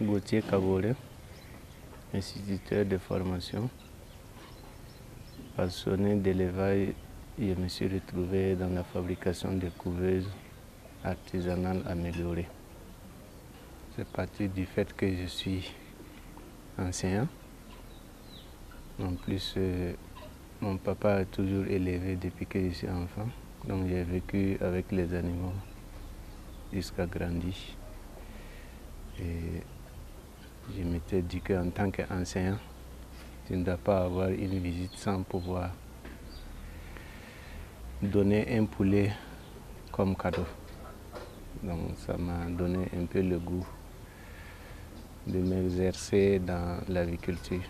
Gauthier Kaboré, instituteur de formation. Passionné d'élevage, je me suis retrouvé dans la fabrication de couveuses artisanales améliorées. C'est parti du fait que je suis enseignant. En plus, mon papa a toujours élevé depuis que je suis enfant. Donc j'ai vécu avec les animaux jusqu'à grandir. Et je m'étais dit qu'en tant qu'enseignant, tu ne dois pas avoir une visite sans pouvoir donner un poulet comme cadeau. Donc ça m'a donné un peu le goût de m'exercer dans l'aviculture.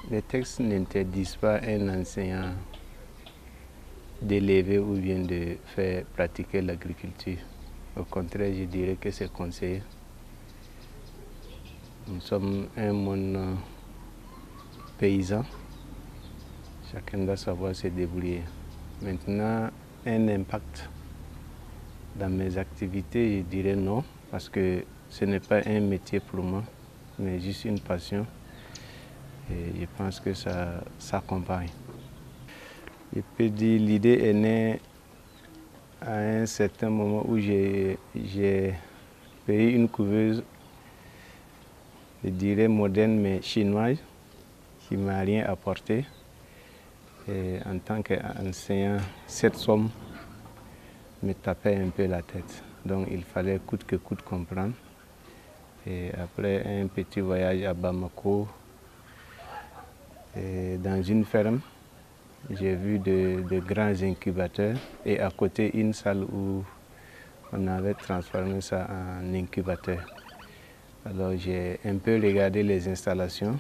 Les textes n'interdisent pas à un enseignant d'élever ou bien de faire pratiquer l'agriculture. Au contraire, je dirais que c'est conseillé. Nous sommes un monde paysan. Chacun doit savoir se débrouiller. Maintenant, un impact dans mes activités, je dirais non, parce que ce n'est pas un métier pour moi, mais juste une passion. Et je pense que ça s'accompagne. Je peux dire l'idée est née à un certain moment où j'ai payé une couveuse, je dirais moderne mais chinoise, qui ne m'a rien apporté. Et en tant qu'enseignant, cette somme me tapait un peu la tête. Donc il fallait coûte que coûte comprendre. Et après un petit voyage à Bamako, et dans une ferme, j'ai vu de grands incubateurs et à côté une salle où on avait transformé ça en incubateur. Alors j'ai un peu regardé les installations,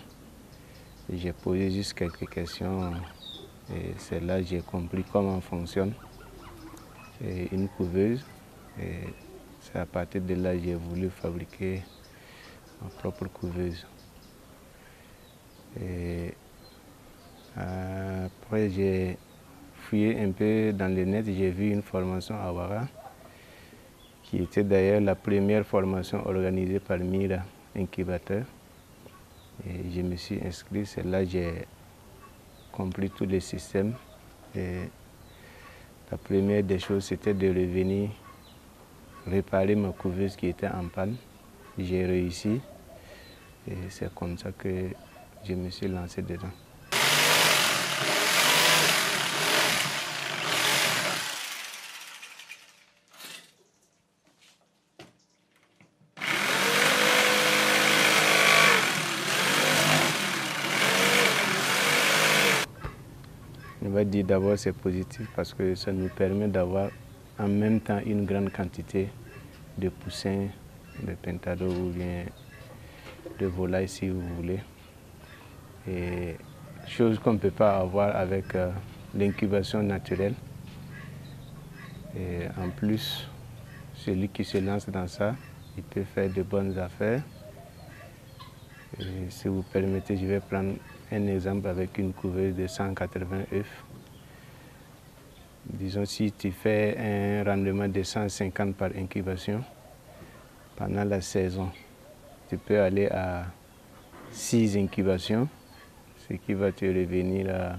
j'ai posé juste quelques questions et c'est là que j'ai compris comment fonctionne une couveuse. Et c'est à partir de là que j'ai voulu fabriquer ma propre couveuse. Et après, j'ai fouillé un peu dans le net, j'ai vu une formation à Ouara, qui était d'ailleurs la première formation organisée par Mira Incubateur. Et je me suis inscrit, c'est là que j'ai compris tous les systèmes. Et la première des choses, c'était de revenir réparer ma couveuse qui était en panne. J'ai réussi et c'est comme ça que je me suis lancé dedans. On va dire d'abord c'est positif parce que ça nous permet d'avoir en même temps une grande quantité de poussins, de pentados ou bien de volailles si vous voulez. Et chose qu'on ne peut pas avoir avec l'incubation naturelle. Et en plus, celui qui se lance dans ça, il peut faire de bonnes affaires. Et si vous permettez, je vais prendre un exemple avec une couveuse de 180 œufs. Disons, si tu fais un rendement de 150 par incubation, pendant la saison, tu peux aller à 6 incubations, ce qui va te revenir à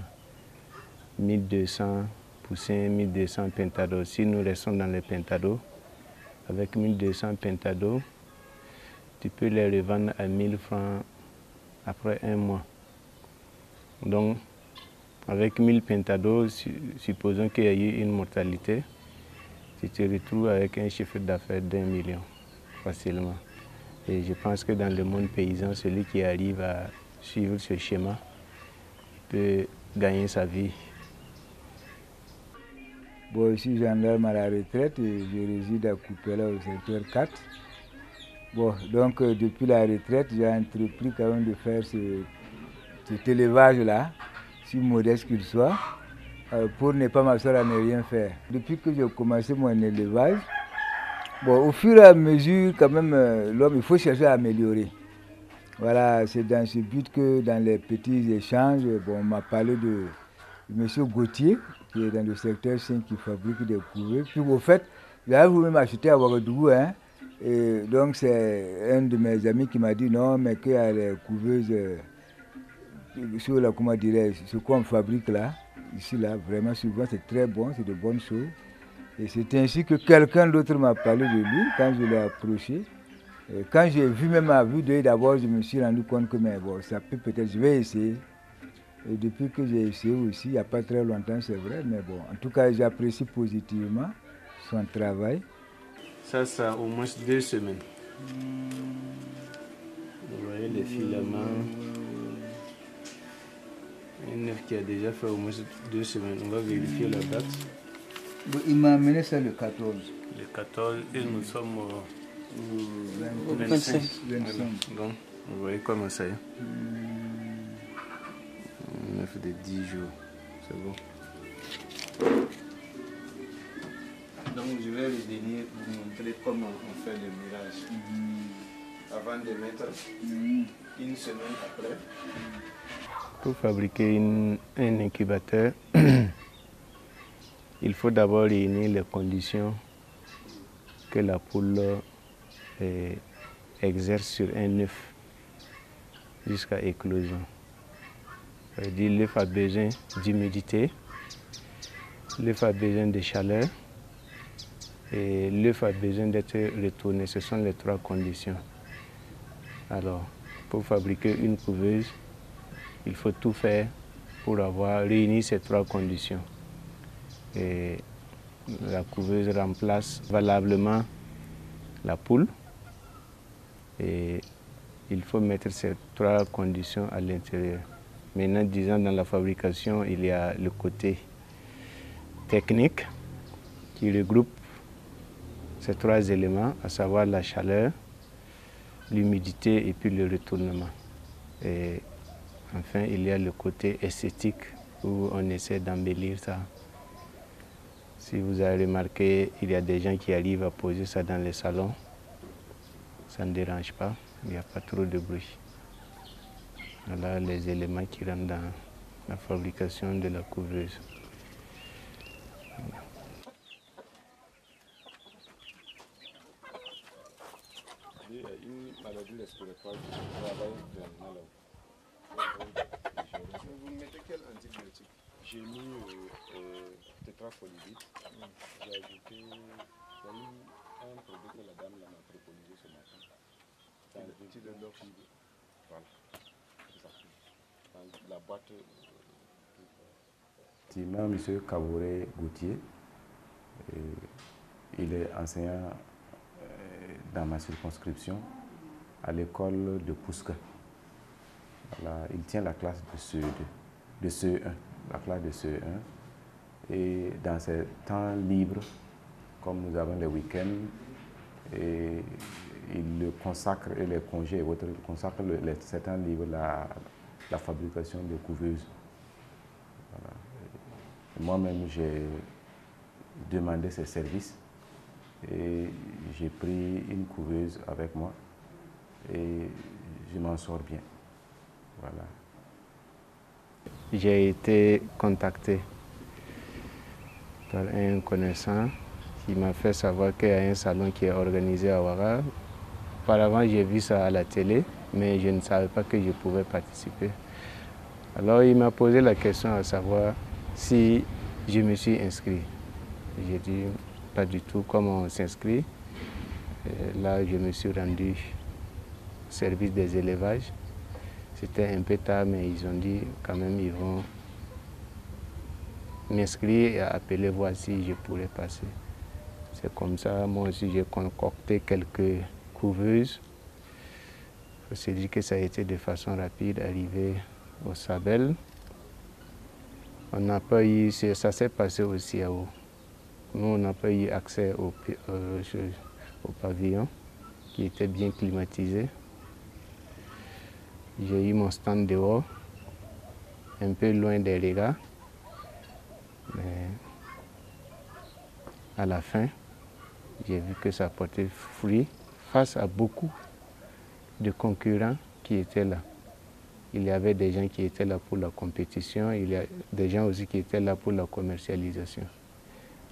1200 poussins, 1200 pentados. Si nous restons dans les pentados, avec 1200 pentados, tu peux les revendre à 1000 francs après un mois. Donc, avec 1000 pentados, supposons qu'il y ait eu une mortalité, tu te retrouves avec un chiffre d'affaires d'1 million facilement. Et je pense que dans le monde paysan, celui qui arrive à suivre ce schéma peut gagner sa vie. Bon, je suis gendarme à la retraite et je réside à Coupéla au secteur 4. Bon, donc depuis la retraite, j'ai entrepris quand même de faire cet élevage-là, si modeste qu'il soit, pour ne pas m'asseoir à ne rien faire. Depuis que j'ai commencé mon élevage, bon, au fur et à mesure, quand même, l'homme, il faut chercher à améliorer. Voilà, c'est dans ce but que dans les petits échanges, bon, on m'a parlé de M. Gauthier, qui est dans le secteur 5, qui fabrique des couveuses. Puis au fait, j'avais vous-même acheté à Ouagadougou, hein, Et donc c'est un de mes amis qui m'a dit non, mais qu'il y a les couveuses sur la, comment dirais-je, ce qu'on fabrique là, ici là, vraiment souvent c'est très bon, c'est de bonnes choses. Et c'est ainsi que quelqu'un d'autre m'a parlé de lui quand je l'ai approché. Et quand j'ai vu même à vue d'œil d'abord, je me suis rendu compte que mais bon, ça peut peut-être, je vais essayer. Et depuis que j'ai essayé aussi, il n'y a pas très longtemps, c'est vrai, mais bon, en tout cas, j'apprécie positivement son travail. Ça a au moins 2 semaines. Vous voyez les filaments. Une œuvre qui a déjà fait au moins 2 semaines. On va vérifier la date. Il m'a amené ça le 14. Le 14 et nous sommes au 25. Voilà. Donc, vous voyez comment ça est. 9 de 10 jours. C'est bon. Donc je vais revenir vous montrer comment on fait le mirage. Avant de mettre une semaine après. Pour fabriquer un incubateur, il faut d'abord réunir les conditions que la poule exerce sur un œuf jusqu'à éclosion. C'est-à-dire l'œuf a besoin d'humidité, l'œuf a besoin de chaleur et l'œuf a besoin d'être retourné. Ce sont les 3 conditions. Alors, pour fabriquer une couveuse, il faut tout faire pour avoir réuni ces 3 conditions. Et la couveuse remplace valablement la poule et il faut mettre ces 3 conditions à l'intérieur. Maintenant, disons, dans la fabrication, il y a le côté technique qui regroupe ces 3 éléments, à savoir la chaleur, l'humidité et puis le retournement. Et enfin, il y a le côté esthétique où on essaie d'embellir ça. Si vous avez remarqué, il y a des gens qui arrivent à poser ça dans les salons. Ça ne dérange pas, il n'y a pas trop de bruit. Voilà les éléments qui rentrent dans la fabrication de la couveuse. Une maladie respiratoire qui travaille vraiment là. Vous mettez quel antibiotique? J'ai mis tétrafolidite. J'ai ajouté un produit que la dame m'a préconisé ce matin. Dans le petit de l'offre. Voilà. Dans la boîte. Effectivement, M. Kabouré Gauthier, il est enseignant dans ma circonscription à l'école de Pouska. Voilà, il tient la classe de CE1, la classe de CE1. Et dans ses temps libres, comme nous avons les week-ends, il le consacre, et les congés et autres, il consacre ces temps libres la fabrication de couveuses. Voilà. Moi-même, j'ai demandé ses services et j'ai pris une couveuse avec moi et je m'en sors bien. Voilà. J'ai été contacté par un connaissant qui m'a fait savoir qu'il y a un salon qui est organisé à Ouara. Auparavant, j'ai vu ça à la télé, mais je ne savais pas que je pouvais participer. Alors, il m'a posé la question à savoir si je me suis inscrit. J'ai dit pas du tout comment on s'inscrit. Là, je me suis rendu au service des élevages. C'était un peu tard, mais ils ont dit quand même ils vont m'inscrire et appeler voir si je pourrais passer. C'est comme ça, moi aussi j'ai concocté quelques couveuses. Je me suis dit que ça a été de façon rapide arrivé au Sabel. On n'a pas eu, ça s'est passé au CIAO. Nous, on n'a pas eu accès au pavillon qui était bien climatisé. J'ai eu mon stand dehors, un peu loin des regards. Mais à la fin, j'ai vu que ça portait fruit face à beaucoup de concurrents qui étaient là. Il y avait des gens qui étaient là pour la compétition, il y a des gens aussi qui étaient là pour la commercialisation.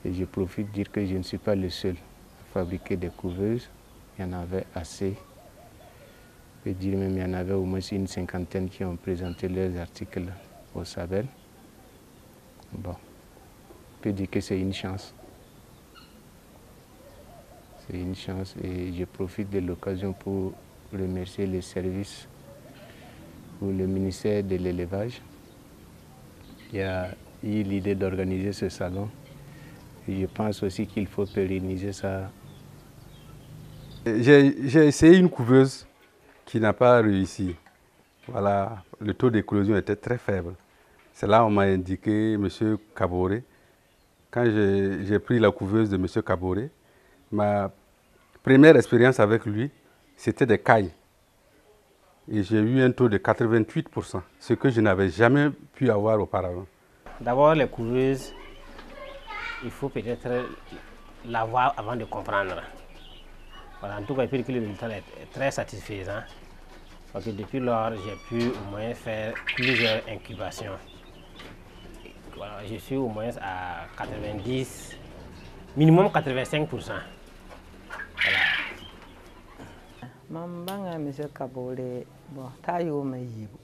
Et je profite de dire que je ne suis pas le seul à fabriquer des couveuses. il y en avait assez. Je peux dire même il y en avait au moins une cinquantaine qui ont présenté leurs articles au Sabel. Bon, je peux dire que c'est une chance. C'est une chance et je profite de l'occasion pour remercier les services ou le ministère de l'élevage. Il a eu l'idée d'organiser ce salon et je pense aussi qu'il faut pérenniser ça. J'ai essayé une couveuse qui n'a pas réussi. Voilà, le taux d'éclosion était très faible. C'est là on m'a indiqué M. Kaboré. Quand j'ai pris la couveuse de M. Kaboré, ma première expérience avec lui, c'était des cailles. Et j'ai eu un taux de 88%, ce que je n'avais jamais pu avoir auparavant. D'abord, les couveuses, il faut peut-être la voir avant de comprendre. Voilà, en tout cas, il peut dire que le résultat est très satisfaisant. Parce que depuis lors, j'ai pu au moins faire plusieurs incubations. Voilà, je suis au moins à 90, minimum 85%. Voilà. Mambanga monsieur Kaboré, bon, tayo mayibu.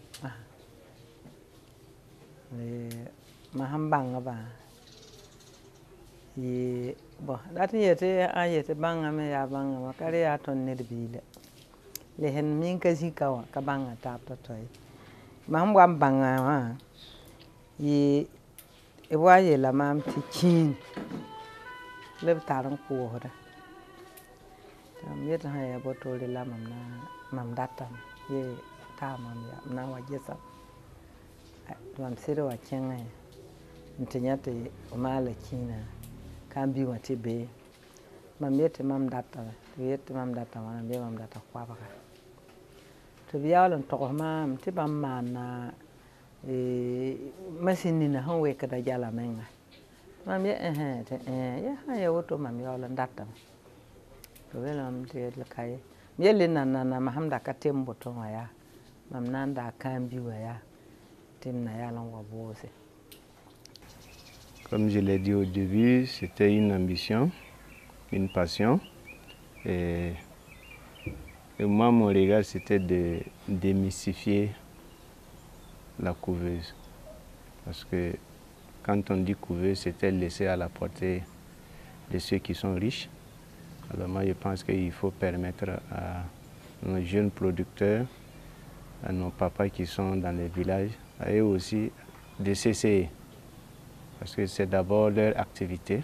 Le mahambanga ba. Ye bon, dati yete ayete banga me ya banga makare ya tonne de bile. Le hen min kasi kawa ka banga tapta toy. Mahambwa banga wa. Ye e waye la mam tikin. Le taran ko hoda. Miet ha ya botole la mam datam ye ta mam ya na wajesa mam sire wa chenga ntinyate mala kina kambi wa tibe mam yete mam datam yete mam datam wana be mam datam kwa baka to biya lon to mam tibam mana masini na hanwe kada jala menga mam ye ya ha ya woto mam ya lon datam welam de le kay yelle nana mahamda ka tembo to ya mam nanda kambi wa ya timna ya lan wa bose. Comme je l'ai dit au début, c'était une ambition, une passion et moi mon regard c'était de démystifier la couveuse parce que quand on dit couveuse c'était laissé à la portée de ceux qui sont riches. Alors moi je pense qu'il faut permettre à nos jeunes producteurs, à nos papas qui sont dans les villages, à eux aussi de s'essayer. Parce que c'est d'abord leur activité.